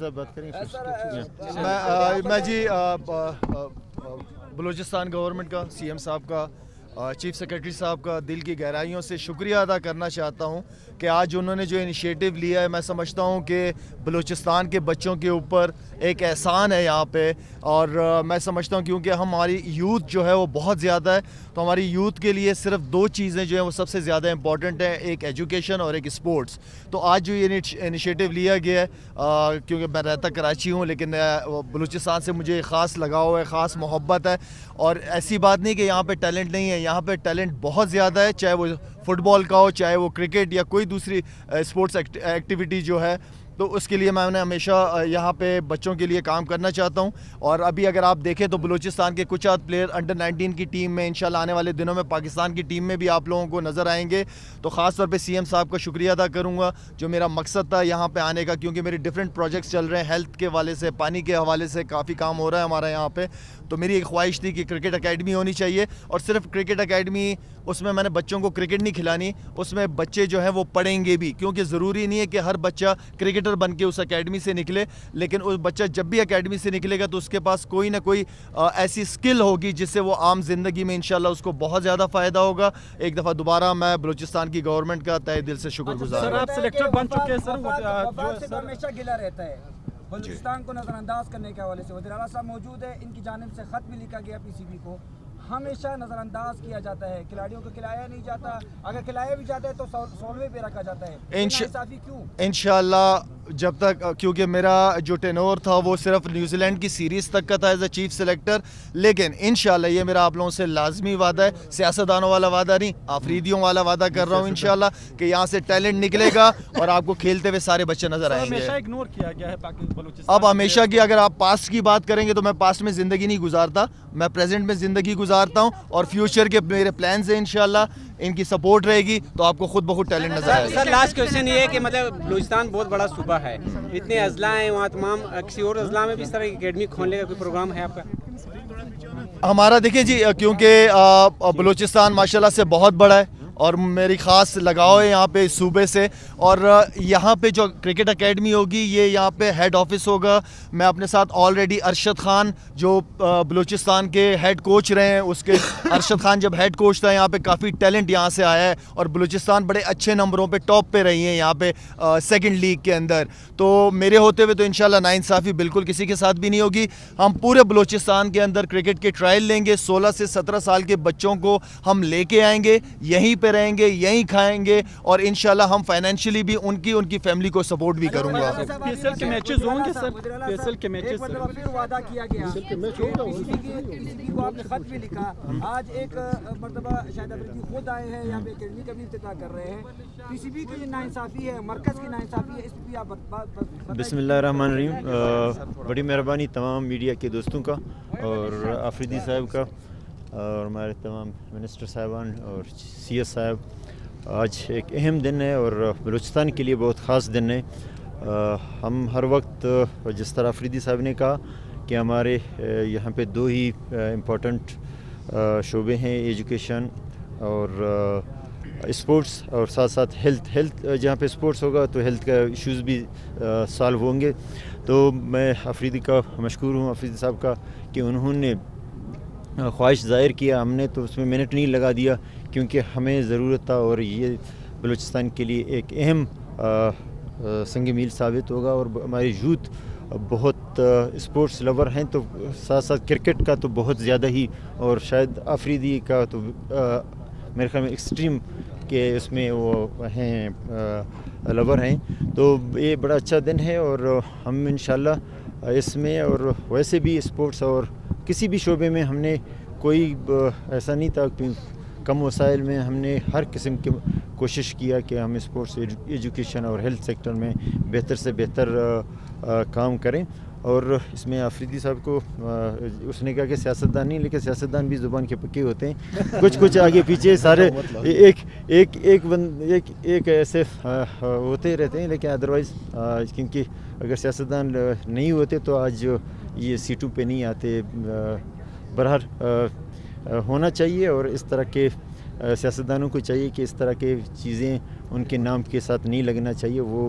صاحب بات کریں گے؟ میں جی بلوچستان گورنمنٹ کا سی ایم صاحب کا چیف سیکرٹری صاحب کا دل کی گہرائیوں سے شکریہ ادا کرنا چاہتا ہوں کہ آج انہوں نے جو انیشیٹو لیا ہے. میں سمجھتا ہوں کہ بلوچستان کے بچوں کے اوپر ایک احسان ہے یہاں پہ, اور میں سمجھتا ہوں کیونکہ ہماری یوتھ جو ہے وہ بہت زیادہ ہے, تو ہماری یوتھ کے لیے صرف دو چیزیں جو ہیں وہ سب سے زیادہ امپورٹنٹ ہیں, ایک ایجوکیشن اور ایک اسپورٹس. تو آج جو یہ انیشیٹو لیا گیا ہے, کیونکہ میں رہتا کراچی ہوں لیکن بلوچستان سے مجھے خاص لگاؤ ہے, خاص محبت ہے, اور ایسی بات نہیں کہ یہاں پہ ٹیلنٹ نہیں ہے, یہاں پہ ٹیلنٹ بہت زیادہ ہے, چاہے وہ فٹ بال کا ہو, چاہے وہ کرکٹ یا کوئی دوسری اسپورٹس ایکٹیویٹی جو ہے. تو اس کے لیے میں نے ہمیشہ یہاں پہ بچوں کے لیے کام کرنا چاہتا ہوں. اور ابھی اگر آپ دیکھیں تو بلوچستان کے کچھ آدھ پلیئر انڈر 19 کی ٹیم میں انشاءاللہ آنے والے دنوں میں پاکستان کی ٹیم میں بھی آپ لوگوں کو نظر آئیں گے. تو خاص طور پہ سی ایم صاحب کا شکریہ ادا کروں گا, جو میرا مقصد تھا یہاں پہ آنے کا, کیونکہ میرے ڈفرینٹ پروجیکٹس چل رہے ہیں ہیلتھ کے حوالے سے, پانی کے حوالے سے کافی کام ہو رہا ہے ہمارا یہاں پہ. تو میری ایک خواہش تھی کہ کرکٹ اکیڈمی ہونی چاہیے, اور صرف کرکٹ اکیڈمی اس میں نے بچوں کو کرکٹ نہیں کھلانی, اس میں بچے جو ہیں وہ پڑھیں گے بھی, کیونکہ ضروری نہیں ہے کہ ہر بچہ کرکٹر بن کے اس اکیڈمی سے نکلے, لیکن اس بچہ جب بھی اکیڈمی سے نکلے گا تو اس کے پاس کوئی نہ کوئی ایسی سکل ہوگی جس سے وہ عام زندگی میں انشاءاللہ اس کو بہت زیادہ فائدہ ہوگا. ایک دفعہ دوبارہ میں بلوچستان کی گورنمنٹ کا تہہ دل سے شکر گزار ہوں. آپ سلیکٹر بن چکے ہیں سر, ہمیشہ گلا رہتا ہے بلوچستان کو نظر انداز کرنے کے حوالے سے. وزیر اعلیٰ صاحب موجود ہے, ان کی جانب سے خط بھی لکھا گیا پی سی بی کو, ہمیشہ نظر انداز کیا جاتا ہے, کھلاڑیوں کو کھلایا نہیں جاتا, اگر کھلایا بھی جاتا ہے تو 16ویں پہ رکھا جاتا ہے. انصافی کیوں؟ انشاءاللہ جب تک, کیونکہ میرا جو ٹینور تھا وہ صرف نیوزی لینڈ کی سیریز تک کا تھا ایز اے چیف سلیکٹر, لیکن انشاءاللہ یہ میرا آپ لوگوں سے لازمی وعدہ ہے, سیاستدانوں والا وعدہ نہیں, آفریدیوں والا وعدہ کر رہا ہوں انشاءاللہ کہ یہاں سے ٹیلنٹ نکلے گا اور آپ کو کھیلتے ہوئے سارے بچے نظر آئیں گے. ہمیشہ اگنور کیا گیا ہے بلوچستان. اب ہمیشہ کی اگر آپ پاسٹ کی بات کریں گے تو میں پاسٹ میں زندگی نہیں گزارتا, میں پریزنٹ میں زندگی گزارتا ہوں, اور فیوچر کے میرے پلانز ہیں انشاءاللہ, ان کی سپورٹ رہے گی تو آپ کو خود بخود ٹیلنٹ نظر آئے گا. سر لاسٹ کویشچن یہ ہے کہ مطلب بلوچستان بہت بڑا صوبہ ہے, اتنے اضلاع ہیں وہاں, تمام کسی اور اضلاع میں بھی اس طرح کی اکیڈمی کھولنے کا کوئی پروگرام ہے آپ کا؟ ہمارا دیکھیں جی, کیونکہ بلوچستان ماشاءاللہ سے بہت بڑا ہے اور میری خاص لگاؤ ہے یہاں پہ اس صوبے سے, اور یہاں پہ جو کرکٹ اکیڈمی ہوگی یہ یہاں پہ ہیڈ آفس ہوگا. میں اپنے ساتھ آلریڈی ارشد خان جو بلوچستان کے ہیڈ کوچ رہے ہیں, اس کے ارشد خان جب ہیڈ کوچ تھا یہاں پہ کافی ٹیلنٹ یہاں سے آیا ہے, اور بلوچستان بڑے اچھے نمبروں پہ ٹاپ پہ رہی ہیں یہاں پہ سیکنڈ لیگ کے اندر. تو میرے ہوتے ہوئے تو انشاءاللہ ناانصافی بالکل کسی کے ساتھ بھی نہیں ہوگی. ہم پورے بلوچستان کے اندر کرکٹ کے ٹرائل لیں گے, 16 سے 17 سال کے بچوں کو ہم لے کے آئیں گے, یہیں پہ رہیں گے, یہیں کھائیں گے, اور انشاءاللہ ہم فائنینشلی بھی ان کی فیملی کو سپورٹ بھی کروں گا. پی ایس ایل کے میچز ہوں گے سر, پی ایس ایل کے میچز ایک مرتبہ پھر وعدہ کیا گیا, پی سی بی کو آپ نے خط بھی لکھا, آج ایک مرتبہ شاہد افریدی خود آئے ہیں یہاں پہ اکیڈمی کا بھی افتتاح کر رہے ہیں. پی سی بی کی جو ناانصافی ہے, مرکز کی ناانصافی ہے, اس پہ بھی آپ بسم اللہ الرحمن الرحیم. بڑی مہربانی تمام میڈیا کے دوستوں کا اور آفریدی صاحب کا اور ہمارے تمام منسٹر صاحبان اور سی ایس صاحب. آج ایک اہم دن ہے اور بلوچستان کے لیے بہت خاص دن ہے. ہم ہر وقت جس طرح آفریدی صاحب نے کہا کہ ہمارے یہاں پہ دو ہی امپورٹنٹ شعبے ہیں, ایجوکیشن اور اسپورٹس, اور ساتھ ساتھ ہیلتھ. جہاں پہ اسپورٹس ہوگا تو ہیلتھ کا ایشوز بھی سالو ہوں گے. تو میں آفریدی کا مشکور ہوں, آفریدی صاحب کا, کہ انہوں نے خواہش ظاہر کیا. ہم نے تو اس میں منٹ نہیں لگا دیا کیونکہ ہمیں ضرورت تھا, اور یہ بلوچستان کے لیے ایک اہم سنگ میل ثابت ہوگا. اور ہماری یوتھ بہت اسپورٹس لور ہیں, تو ساتھ ساتھ کرکٹ کا تو بہت زیادہ ہی, اور شاید آفریدی کا تو میرے خیال میں ایکسٹریم کہ اس میں وہ ہیں لور ہیں. تو یہ بڑا اچھا دن ہے, اور ہم انشاءاللہ اس میں, اور ویسے بھی اسپورٹس اور کسی بھی شعبے میں ہم نے کوئی ایسا نہیں تھا کہ کم وسائل میں ہم نے ہر قسم کی کوشش کیا کہ ہم اسپورٹس, ایجوکیشن اور ہیلتھ سیکٹر میں بہتر سے بہتر کام کریں. اور اس میں آفریدی صاحب کو اس نے کہا کہ سیاستدان نہیں, لیکن سیاستدان بھی زبان کے پکے ہوتے ہیں, کچھ آگے پیچھے سارے ایک ایسے ہوتے رہتے ہیں, لیکن ادروائز کیونکہ اگر سیاستدان نہیں ہوتے تو آج یہ سیٹوں پہ نہیں آتے. بہرحال ہونا چاہیے, اور اس طرح کے سیاستدانوں کو چاہیے کہ اس طرح کے چیزیں ان کے نام کے ساتھ نہیں لگنا چاہیے. وہ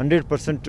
100%